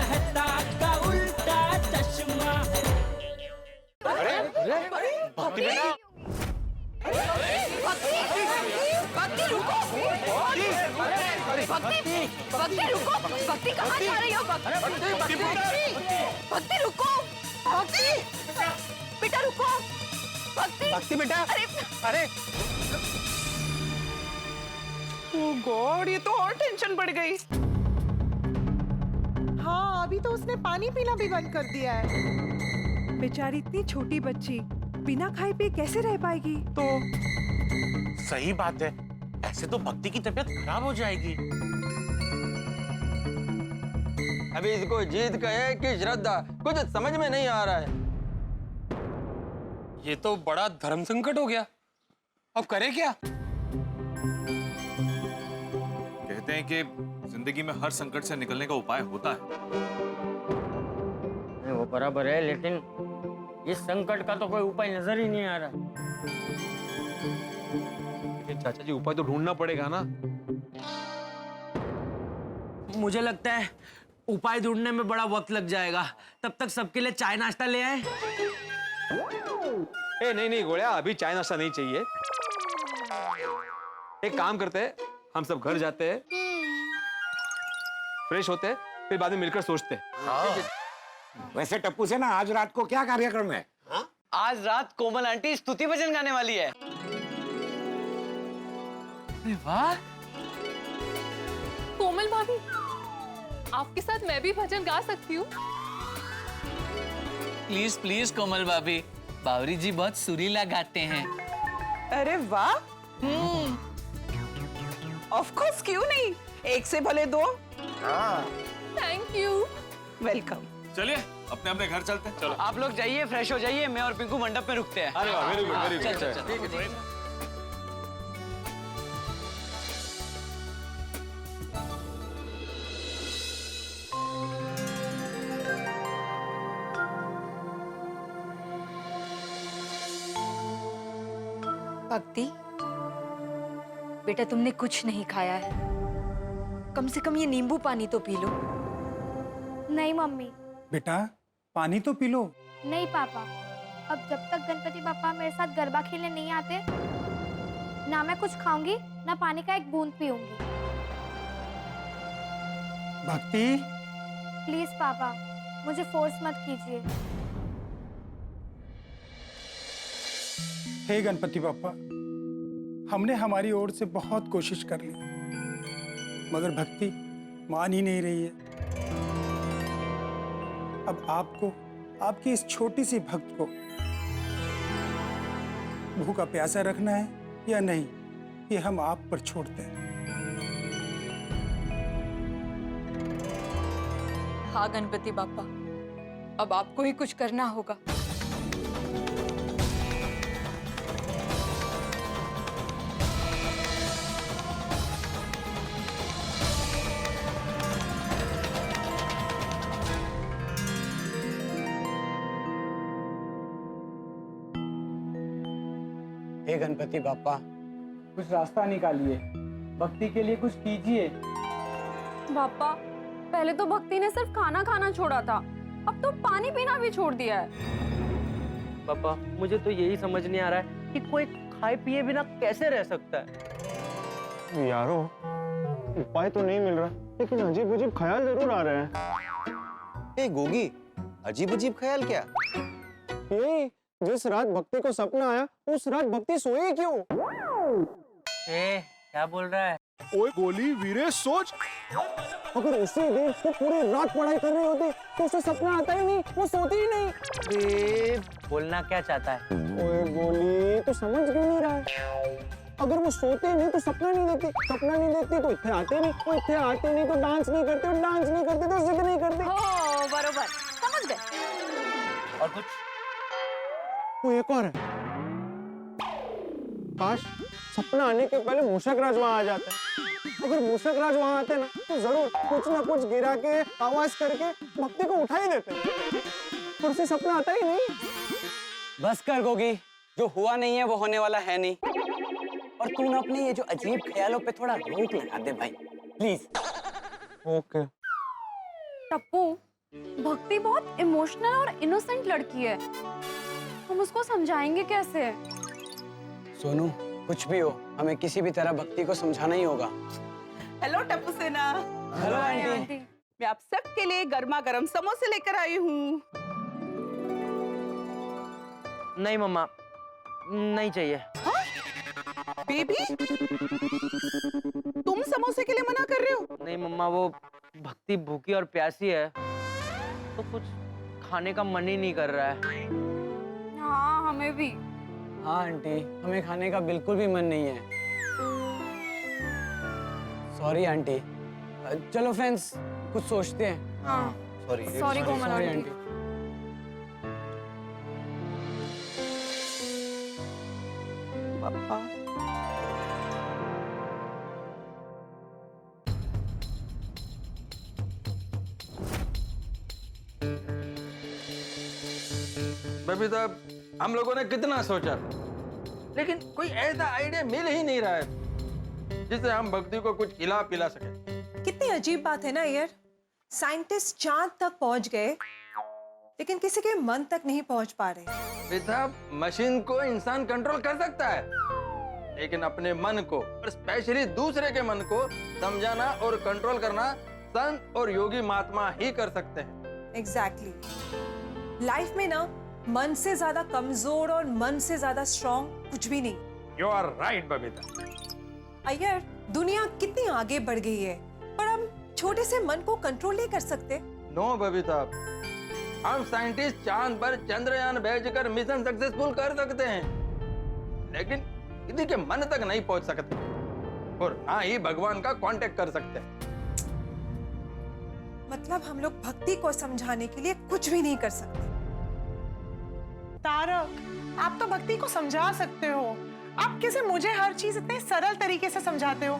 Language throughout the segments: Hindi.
कहता का उल्टा चश्मा। अरे भक्ति बेटा, भक्ति रुको, भक्ति रुको, भक्ति कहाँ जा रही हो? भक्ति रुको, भक्ति बेटा रुको, भक्ति बेटा, अरे ओह गॉड, ये तो और टेंशन बढ़ गई। हाँ, अभी तो उसने पानी पीना भी बंद कर दिया है। बेचारी इतनी छोटी बच्ची बिना खाए पिए कैसे रह पाएगी? तो सही बात है, ऐसे तो भक्ति की तबीयत खराब हो जाएगी। अभी इसको जीत कहे कि श्रद्धा, कुछ समझ में नहीं आ रहा है। ये तो बड़ा धर्म संकट हो गया, अब करें क्या? कहते हैं कि जिंदगी में हर संकट से निकलने का उपाय होता है। वो बराबर है, लेकिन इस संकट का तो कोई उपाय नजर ही नहीं आ रहा। लेकिन चाचा जी, उपाय तो ढूंढना पड़ेगा ना। मुझे लगता है उपाय ढूंढने में बड़ा वक्त लग जाएगा, तब तक सबके लिए चाय नाश्ता ले आए। नहीं गोळ्या, अभी चाय नाश्ता नहीं चाहिए। एक काम करते हैं, हम सब घर जाते हैं, फ्रेश होते हैं, फिर बाद में मिलकर सोचते हैं। वैसे टप्पू से ना आज रात को क्या कार्यक्रम है? आज रात कोमल आंटी स्तुति भजन गाने वाली है। वाह, कोमल भाभी, आपके साथ मैं भी भजन गा सकती हूँ? प्लीज प्लीज कोमल भाभी, बावरी जी बहुत सुरीला गाते हैं। अरे वाह, ऑफ कोर्स, क्यों नहीं, एक से भले दो। Thank you. वेलकम। चलिए अपने अपने घर चलते हैं। चलो आप लोग जाइए, फ्रेश हो जाइए, मैं और पिंकू मंडप में रुकते हैं। अरे वाह, वेरी गुड, वेरी गुड। चल, ठीक है। भक्ति बेटा, तुमने कुछ नहीं खाया है, कम से कम ये नींबू पानी तो पी लो। नहीं मम्मी। बेटा पानी तो पी लो। नहीं पापा, अब जब तक गणपति पापा मेरे साथ गरबा खेलने नहीं आते, ना मैं कुछ खाऊंगी ना पानी का एक बूंद पीऊंगी। भक्ति प्लीज पापा, मुझे फोर्स मत कीजिए। हे गणपति पापा, हमने हमारी ओर से बहुत कोशिश कर ली, मगर भक्ति मान ही नहीं रही है। अब आपको, आपकी इस छोटी सी भक्त को भूखा प्यासा रखना है या नहीं, ये हम आप पर छोड़ते हैं। हाँ गणपति बापा, अब आपको ही कुछ करना होगा। हे गणपति बापा, कुछ रास्ता निकालिए, भक्ति के लिए कुछ कीजिए। बापा, पहले तो भक्ति ने सिर्फ खाना खाना छोड़ा था, अब तो पानी पीना भी छोड़ दिया है। पापा, मुझे तो यही समझ नहीं आ रहा है कि कोई खाए पिए बिना कैसे रह सकता है। यारो, उपाय तो नहीं मिल रहा, लेकिन अजीब अजीब ख्याल जरूर आ रहे हैं। ए गोगी, अजीब अजीब ख्याल क्या? यही, जिस रात भक्ति को सपना आया, उस रात भक्ति सोई क्यों? क्या बोल रहा है? ओए गोली वीरे, सोच, अगर उसी दिन वो पूरी रात पढ़ाई कर रही होती तो उसे सपना आता ही नहीं, वो सोती ही नहीं। बोलना क्या चाहता है? ओए गोली, तू समझ क्यों नहीं रहा है? अगर वो सोते नहीं तो सपना नहीं देखती, सपना नहीं देखती तो इतने आते नहीं, वो इतने आते नहीं तो डांस नहीं करते, और डांस नहीं करते तो जिद नहीं करते। हो, बरोबर, समझ गए। और कुछ? वो एक और है, काश सपना आने के पहले मूषक राज वहां आ जाता है। अगर मूषक राज वहां आते ना तो जरूर कुछ ना कुछ गिरा के आवाज करके भक्ति को उठा ही देते, और उसे सपना आता ही नहीं। बस कर गोगी, जो हुआ नहीं है वो होने वाला है नहीं, और तू ना अपने ये जो अजीब ख्यालों पे थोड़ा रोक लगा दे भाई, प्लीज। ओके। टप्पू, भक्ति बहुत इमोशनल और इनोसेंट लड़की है, हम उसको समझाएंगे कैसे? सोनू, कुछ भी हो, हमें किसी भी तरह भक्ति को समझाना ही होगा। हेलो टप्पू सेना। Hello aunty. मैं आप सबके लिए गर्मा गर्म समोसे लेकर आई हूँ। नहीं मम्मा, नहीं चाहिए। बेबी, तुम समोसे के लिए मना कर रहे हो? नहीं मम्मा, वो भक्ति भूखी और प्यासी है तो कुछ खाने का मन ही नहीं कर रहा है। हाँ, हमें भी। हाँ आंटी, हमें खाने का बिल्कुल भी मन नहीं है। Sorry aunty. चलो फ्रेंड्स, कुछ सोचते हैं। हाँ, सॉरी कोमल सॉरी आंटी। आंटी। पापा, बबीता, हम लोगों ने कितना सोचा, लेकिन कोई ऐसा आइडिया मिल ही नहीं रहा है जिससे हम भक्ति को कुछ खिला पिला सके। कितनी अजीब बात है ना यार, साइंटिस्ट चांद तक पहुंच गए लेकिन किसी के मन तक नहीं पहुंच पा रहे। बेटा, मशीन को इंसान कंट्रोल कर सकता है, लेकिन अपने मन को और स्पेशली दूसरे के मन को समझाना और कंट्रोल करना संत और योगी महात्मा ही कर सकते हैं। एग्जैक्टली। लाइफ में ना मन से ज्यादा कमजोर और मन से ज्यादा स्ट्रॉन्ग कुछ भी नहीं। You are right Babita. Iyer, दुनिया कितनी आगे बढ़ गई है पर हम छोटे से मन को कंट्रोल नहीं कर सकते। नो बबीता, हम साइंटिस्ट चांद पर चंद्रयान भेजकर मिशन सक्सेसफुल कर सकते हैं, लेकिन किसी के मन तक नहीं पहुंच सकते और ना ही भगवान का कांटेक्ट कर सकते। मतलब हम लोग भक्ति को समझाने के लिए कुछ भी नहीं कर सकते। तारक, आप तो भक्ति को समझा सकते हो। आप कैसे मुझे हर चीज इतने सरल तरीके से समझाते हो?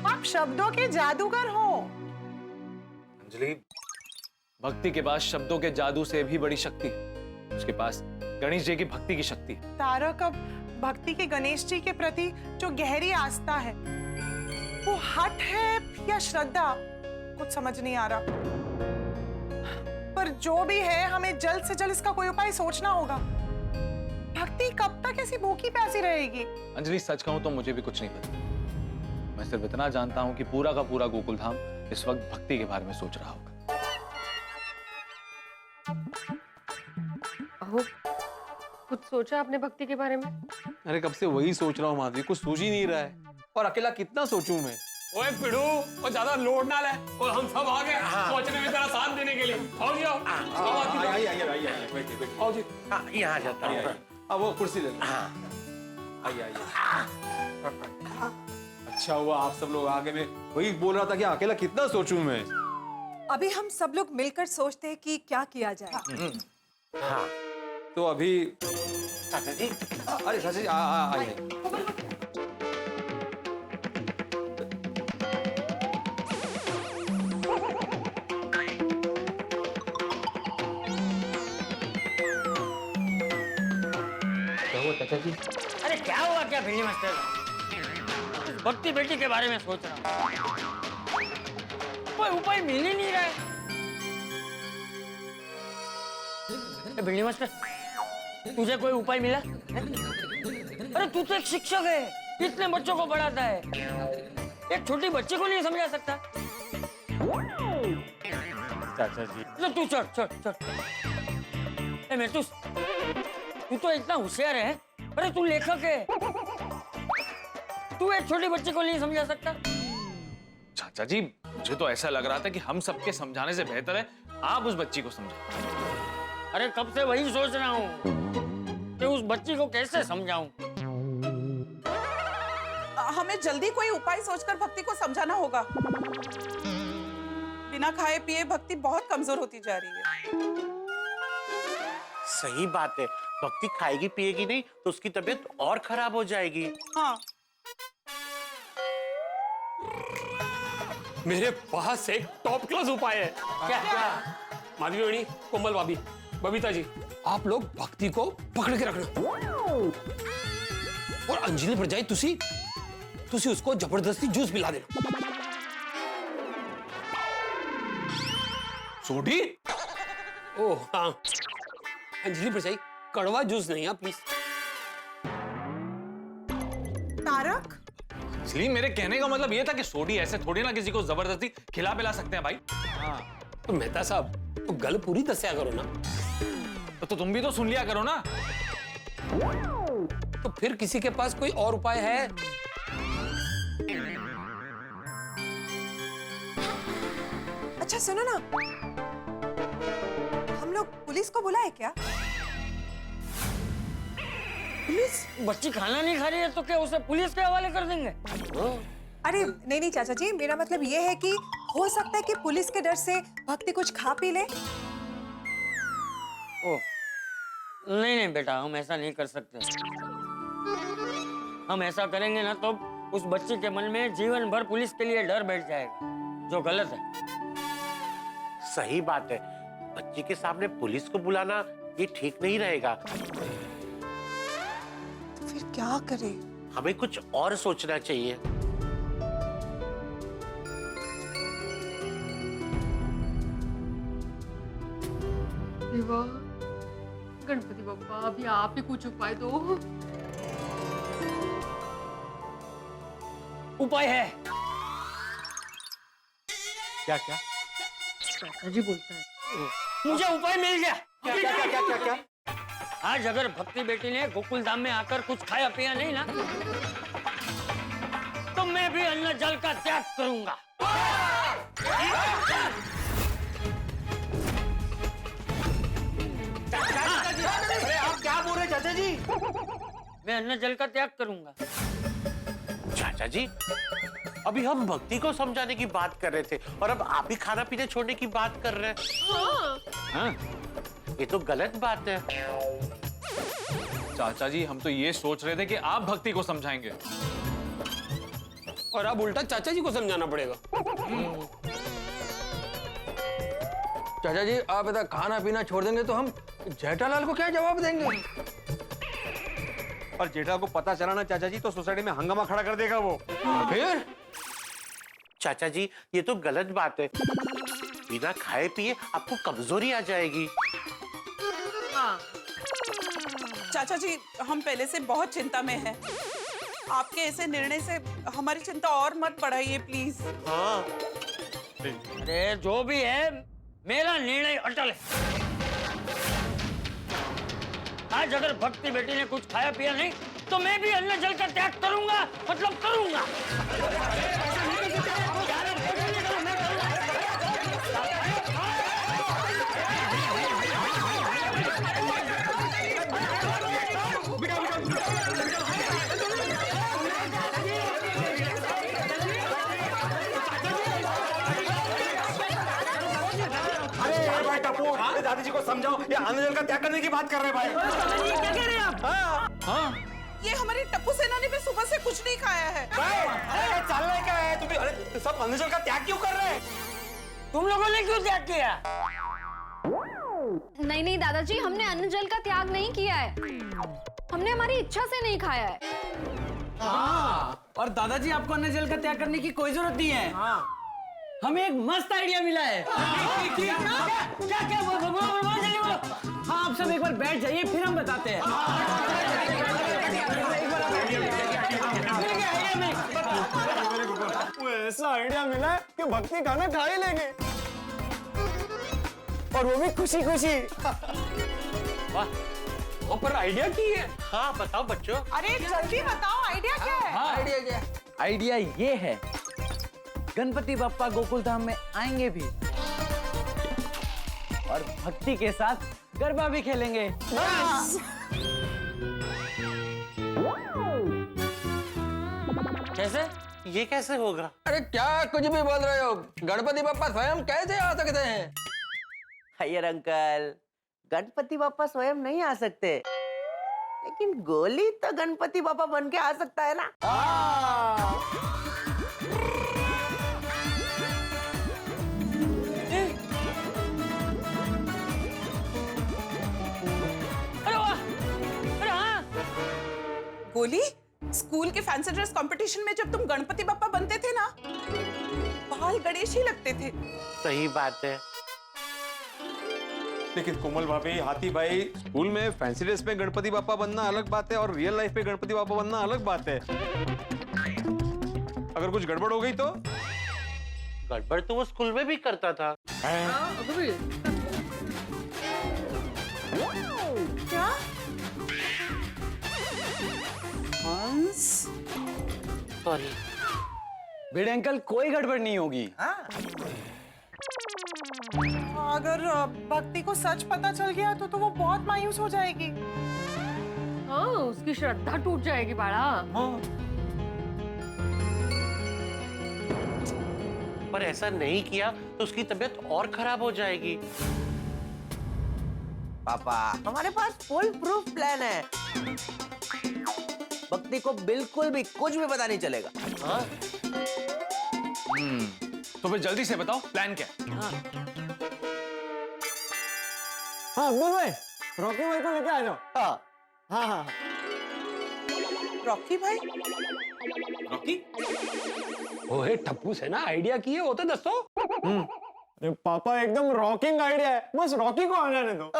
आप शब्दों के जादूगर हो। अंजलि, भक्ति के पास शब्दों के जादू से भी बड़ी शक्ति है। उसके पास गणेश जी की भक्ति की शक्ति है। तारक, अब भक्ति के गणेश जी के प्रति जो गहरी आस्था है वो हट है या श्रद्धा, कुछ समझ नहीं आ रहा। पर जो भी है, हमें जल्द से जल्द इसका कोई उपाय सोचना होगा। भक्ति कब तक ऐसी भूखी प्यासी रहेगी? अंजलि, सच कहूं तो मुझे भी कुछ नहीं पता। मैं सिर्फ इतना जानता हूं कि पूरा का पूरा गोकुल धाम इस वक्त भक्ति के बारे में सोच रहा होगा। कुछ सोचा आपने भक्ति के बारे में? अरे कब से वही सोच रहा हूँ माधवी, कुछ सूझ ही नहीं रहा है। और अकेला कितना सोचूं मैं। ओए पिड़ू, वो ज्यादा लोड ना ले, और हम सब आ गए सोचने में तेरा साथ देने के लिए। आओ जी, आओ। आओ जी। यहाँ जाता हूँ। अब वो कुर्सी ले लो। आइए। अच्छा हुआ आप सब लोग आगे। में वही बोल रहा था कि अकेला कितना सोचूं मैं। अभी हम सब लोग मिलकर सोचते हैं कि क्या किया जाए। हाँ, तो अभी चाचा जी, अरे चाचा जी आइए। चाचा जी, अरे क्या हुआ क्या भिंडी मास्टर? भक्ति बेटी के बारे में सोच रहा हूँ, कोई उपाय मिल ही नहीं रहा है। भिंडी मास्टर, तुझे कोई उपाय मिला? अरे तू तो एक शिक्षक है, कितने बच्चों को पढ़ाता है, एक छोटी बच्ची को नहीं समझा सकता? चाचा जी, तू चढ़। मैं तू तो इतना होशियार है। अरे तू लेखक है, तू एक छोटी बच्ची को नहीं समझा सकता? चाचा जी, मुझे तो ऐसा लग रहा था कि हम सबके समझाने से बेहतर है आप उस बच्ची को समझाएं। अरे कब से वही सोच रहा हूँ कि उस बच्ची को कैसे समझाऊं। हमें जल्दी कोई उपाय सोचकर भक्ति को समझाना होगा। बिना खाए पिए भक्ति बहुत कमजोर होती जा रही है। सही बात है, भक्ति खाएगी पिएगी नहीं तो उसकी तबीयत और खराब हो जाएगी। हाँ, मेरे पास एक टॉप क्लास उपाय है। क्या? माधवी बहनी, कोमल भाभी, बबीता जी, आप लोग भक्ति को पकड़ के रखना और अंजलि भरजाई तुसी उसको जबरदस्ती जूस पिला देना। सोडी, ओह हाँ, अंजलि परछाई कड़वा जूस नहीं है प्लीज। तारक, इसलिए मेरे कहने का मतलब ये था कि सोडी ऐसे थोड़ी ना किसी को जबरदस्ती खिला पिला सकते हैं भाई। हाँ तो मेहता साहब तो गल पूरी दस्या करो ना। तो तुम भी तो सुन लिया करो ना। तो फिर किसी के पास कोई और उपाय है? अच्छा सुनो ना, हम लोग पुलिस को बुलाए क्या? पुलिस? बच्ची खाना नहीं खा रही है तो क्या उसे पुलिस के हवाले कर देंगे? अरे नहीं नहीं चाचा जी, मेरा मतलब ये है कि हो सकता है कि पुलिस के डर से भक्ति कुछ खा पी ले। ओह नहीं नहीं बेटा, हम ऐसा नहीं कर सकते। हम ऐसा करेंगे ना तो उस बच्ची के मन में जीवन भर पुलिस के लिए डर बैठ जाएगा, जो गलत है। सही बात है, बच्ची के सामने पुलिस को बुलाना ये ठीक नहीं रहेगा। तो फिर क्या करें? हमें कुछ और सोचना चाहिए। देवा, गणपति बप्पा अभी आप ही कुछ उपाय दो। उपाय है। क्या क्या? चाचा जी बोलता है। मुझे उपाय मिल गया। क्या क्या क्या क्या क्या क्या? आज अगर भक्ति बेटी ने गोकुल धाम में आकर कुछ खाया पिया नहीं ना, तो मैं भी अन्न जल का त्याग करूंगा। अरे आप क्या बोल रहे चाचा जी? मैं अन्न जल का त्याग करूंगा। चाचा जी, अभी हम भक्ति को समझाने की बात कर रहे थे और अब आप ही खाना पीना छोड़ने की बात कर रहे हैं। हाँ? ये तो गलत बात है। चाचा जी, हम तो ये सोच रहे थे कि आप भक्ति को समझाएंगे और अब उल्टा चाचा जी को समझाना पड़ेगा। चाचा जी आप इधर खाना पीना छोड़ देंगे तो हम जेठालाल को क्या जवाब देंगे? पर जेठा को पता चला ना चाचा जी तो सोसाइटी में हंगामा खड़ा कर देगा वो। फिर चाचा जी, ये तो गलत बात है। बिना खाए पिए आपको कमजोरी आ जाएगी। हाँ चाचा जी, हम पहले से बहुत चिंता में हैं। आपके ऐसे निर्णय से हमारी चिंता और मत बढ़ाइए प्लीज। हाँ। अरे जो भी है, मेरा निर्णय अटल है। आज अगर भक्ति बेटी ने कुछ खाया पिया नहीं तो मैं भी अन्न जल का त्याग करूंगा, मतलब करूंगा। दादी जी को समझाओ, ये अन्न जल का त्याग करने की बात कर रहे हैं भाई। क्या कह रहे हैं आप? हाँ? ये हमारी टप्पू सेना ने भी सुबह से कुछ नहीं खाया है। अरे चल रहा क्या है तुम? अरे सब अन्न जल का त्याग क्यों कर रहे हैं? तुम लोगों ने क्यों त्याग किया? नहीं नहीं दादाजी, हमने अन्न जल का त्याग नहीं किया है। हमने हमारी इच्छा से नहीं खाया है। हाँ। और दादाजी, आपको अन्न जल का त्याग करने की कोई जरूरत नहीं है। हाँ। हमें एक मस्त आइडिया मिला है। क्या बोलो? हाँ, आप सब एक बार बैठ जाइए, फिर हम बताते हैं। वो ऐसा आइडिया मिला है कि भक्ति खाना खा ही लेंगे, और वो भी खुशी खुशी। वाह, वो पर आइडिया की है। हाँ बताओ बच्चों। अरे जल्दी बताओ, आइडिया क्या है? आइडिया क्या? आइडिया ये है, गणपति बप्पा गोकुल धाम में आएंगे भी और भक्ति के साथ गरबा भी खेलेंगे। कैसे? ये कैसे होगा? अरे क्या कुछ भी बोल रहे हो? गणपति बप्पा स्वयं कैसे आ सकते हैं? अय्यर अंकल, गणपति बप्पा स्वयं नहीं आ सकते, लेकिन गोली तो गणपति बप्पा बन के आ सकता है ना। गोली, स्कूल के फैंसी ड्रेस कंपटीशन में जब तुम गणपति बप्पा बनते थे ना, बाल गणेश ही लगते थे। सही बात है। लेकिन कोमल भाभी, हाथी भाई, स्कूल में फैंसी ड्रेस में गणपति बापा बनना अलग बात है और रियल लाइफ में गणपति बापा बनना अलग बात है। अगर कुछ गड़बड़ हो गई तो? गड़बड़ तो वो स्कूल में भी करता था। क्या? हंस? सॉरी भिड़े अंकल, कोई गड़बड़ नहीं होगी। अगर भक्ति को सच पता चल गया तो वो बहुत मायूस हो जाएगी। हाँ, उसकी श्रद्धा टूट जाएगी बाड़ा। पर ऐसा नहीं किया तो उसकी तबीयत और खराब हो जाएगी। पापा, हमारे पास फुल प्रूफ प्लान है। भक्ति को बिल्कुल भी कुछ भी पता नहीं चलेगा। हाँ? तो फिर जल्दी से बताओ प्लान क्या है? हाँ अब्दुल भाई, रॉकी भाई को लेके आ जाओ। हाँ हाँ हाँ। रॉकी भाई? रॉकी? ओए टप्पू से ना आइडिया किए होते दसो। अरे पापा, एकदम रॉकिंग आइडिया है, बस रॉकी को आने दो।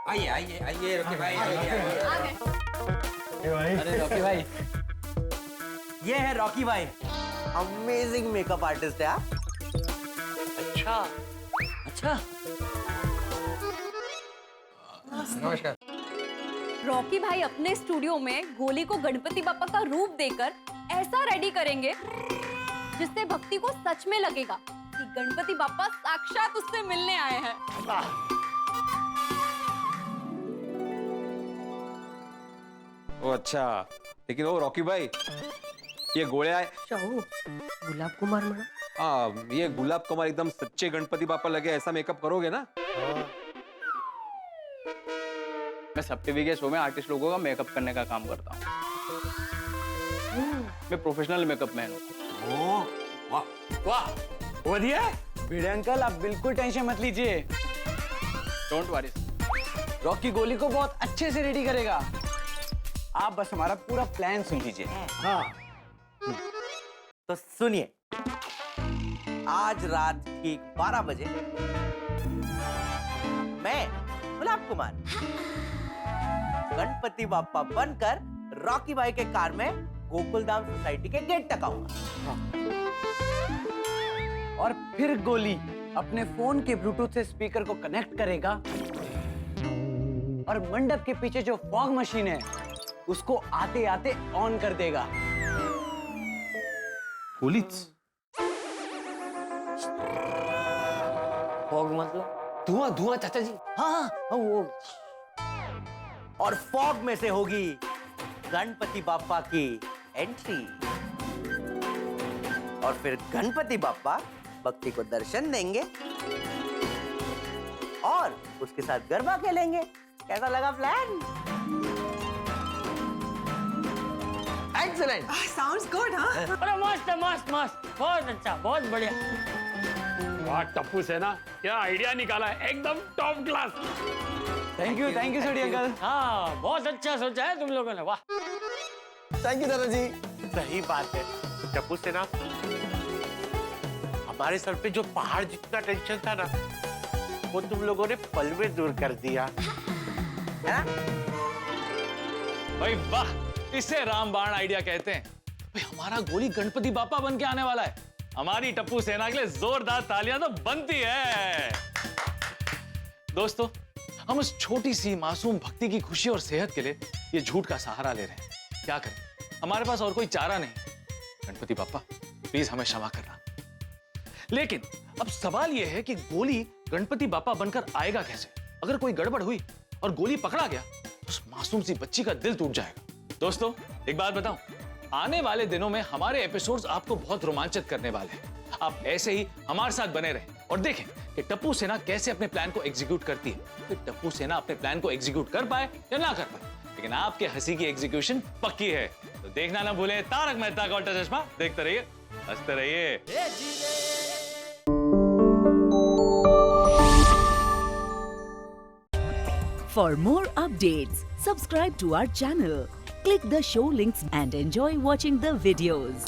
आइए आइए आइए रॉकी भाई, आइए। अरे रॉकी भाई, ये है रॉकी भाई, अमेजिंग मेकअप आर्टिस्ट है। अच्छा अच्छा। नमस्कार। रॉकी भाई अपने स्टूडियो में गोली को गणपति बापा का रूप देकर ऐसा रेडी करेंगे जिससे भक्ति को सच में लगेगा कि गणपति बापा साक्षात उससे मिलने आए हैं। ओ अच्छा, लेकिन वो रॉकी भाई, ये गोळ्या गुलाब कुमार म्हणा। हाँ, ये गुलाब कुमार एकदम सच्चे गणपति बापा लगे ऐसा मेकअप करोगे ना? मैं सब टीवी के शो में आर्टिस्ट लोगों का मेकअप करने का काम करता हूँ। मैं प्रोफेशनल मेकअप मैन हूँ। वाह, बढ़िया। भिड़े अंकल, आप बिल्कुल टेंशन मत लीजिए। डोंट वरी, रॉकी गोली को बहुत अच्छे से रेडी करेगा। आप बस हमारा पूरा प्लान सुन लीजिए। हाँ। तो सुनिए, आज रात ठीक 12 बजे मैं गुलाब कुमार गणपति बापा बनकर रॉकी भाई के कार में गोकुलधाम सोसाइटी के गेट तक आऊंगा। और फिर गोली अपने फोन के ब्लूटूथ से स्पीकर को कनेक्ट करेगा और मंडप के पीछे जो फॉग मशीन है उसको आते आते ऑन कर देगा। गोली? फॉग मतलब धुआं धुआं चाचा जी। हाँ वो। और फॉग में से होगी गणपति बापा की एंट्री और फिर गणपति बापा भक्ति को दर्शन देंगे और उसके साथ गरबा खेलेंगे। कैसा लगा प्लान? Excellent. Sounds good, हाँ? अरे मस्त मस्त मस्त, बहुत अच्छा, बहुत बढ़िया। वाह टप्पू से ना क्या आइडिया निकाला है, एकदम top class. Thank you Sodhi uncle. हाँ, बहुत अच्छा सोचा है तुम लोगों ने, वाह। थैंक यू दादाजी। सही बात है टप्पू से ना, हमारे सर पे जो पहाड़ जितना टेंशन था ना वो तुम लोगों ने पल में दूर कर दिया। भाई वाह, इसे रामबाण आइडिया कहते हैं। भाई हमारा गोली गणपति बापा बन के आने वाला है। हमारी टप्पू सेना के लिए जोरदार तालियां तो बनती है। दोस्तों, हम उस छोटी सी मासूम भक्ति की खुशी और सेहत के लिए ये झूठ का सहारा ले रहे हैं। क्या करें, हमारे पास और कोई चारा नहीं। गणपति बापा प्लीज हमें क्षमा करना। लेकिन अब सवाल यह है कि गोली गणपति बापा बनकर आएगा कैसे? अगर कोई गड़बड़ हुई और गोली पकड़ा गया तो उस मासूम सी बच्ची का दिल टूट जाएगा। दोस्तों, एक बात बताऊं, आने वाले दिनों में हमारे एपिसोड्स आपको बहुत रोमांचित करने वाले हैं। आप ऐसे ही हमारे साथ बने रहें और देखें कि टप्पू सेना कैसे अपने प्लान को एग्जीक्यूट करती है। फिर टप्पू सेना अपने प्लान को एग्जीक्यूट कर पाए या ना कर पाए, लेकिन आपके हंसी की एग्जीक्यूशन पक्की है। तो देखना ना भूलें तारक मेहता का उल्टा चश्मा। देखते रहिए, हंसते रहिए। For more updates, subscribe to our channel, click the show links and enjoy watching the videos.